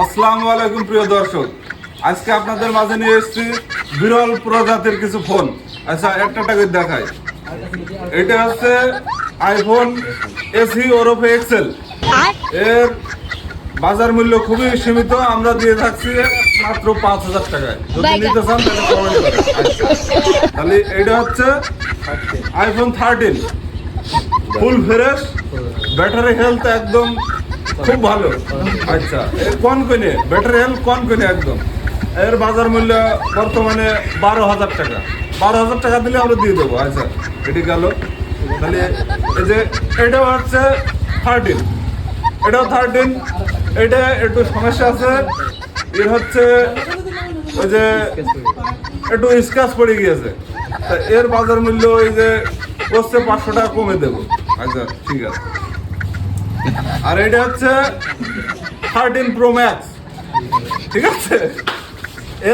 আসসালামু আলাইকুম প্রিয় দর্শক, আজকে আপনাদের মাঝে নিয়ে এসেছি বিরল প্রজাতির কিছু ফোন। আচ্ছা, একটা করে দেখাই। এটা হচ্ছে আইফোন এসি ওরফে এক্সেল। এর বাজার মূল্য খুবই সীমিত, আমরা দিয়ে থাকছি মাত্র 5,000 টাকায়। যদি নিতে চান তাহলে কমেন্ট করেন। তাহলে এটা হচ্ছে iPhone 13 full fresh, battery health একদম খুব ভালো। আচ্ছা, কোন কোনে ব্যাটারি হেলথ কোন কোনে একদম। এর বাজার মূল্য বর্তমানে 12,000 টাকা। 12,000 টাকা দিলে আমরা দিয়ে দেবো। আচ্ছা, এটি গেল। তাহলে এই যে এটাও হচ্ছে 13, এটাও 13। এটা একটু সমস্যা আছে, এর হচ্ছে ওই যে একটু স্ক্র্যাচ পড়ে গিয়েছে। তা এর বাজার মূল্য ওই যে হচ্ছে 500 টাকা কমে দেবো। আচ্ছা, ঠিক আছে। আর এটা হচ্ছে 13 প্রো ম্যাক্স, ঠিক আছে।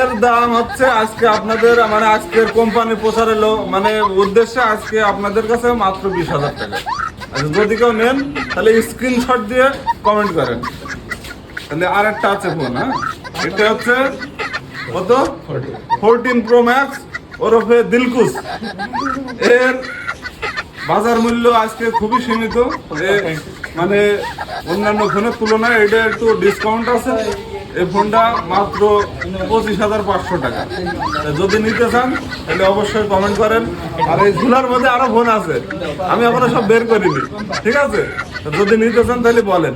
এর দাম হচ্ছে আজকে আপনাদের মানে আজকের কোম্পানি প্রচারের মানে উদ্দেশ্যে আজকে আপনাদের কাছে মাত্র 20,000 টাকা। আচ্ছা, যদি কেউ নেন তাহলে স্ক্রিনশট দিয়ে কমেন্ট করেন। তাহলে আর একটা আছে ফোন, হ্যাঁ, এটা হচ্ছে কত 14 প্রো ম্যাক্স ওরফে দিলকুশ। এর বাজার মূল্য আজকে খুবই সীমিত, মানে অন্যান্য ফোনের তুলনায় এটা একটু ডিসকাউন্ট আছে। এই ফোনটা মাত্র 25,500 টাকা। যদি নিতে চান তাহলে অবশ্যই কমেন্ট করেন। আর এই ঝুলার মধ্যে আরো ফোন আছে, আমি এখনো সব বের করিনি, ঠিক আছে। যদি নিতে চান তাহলে বলেন।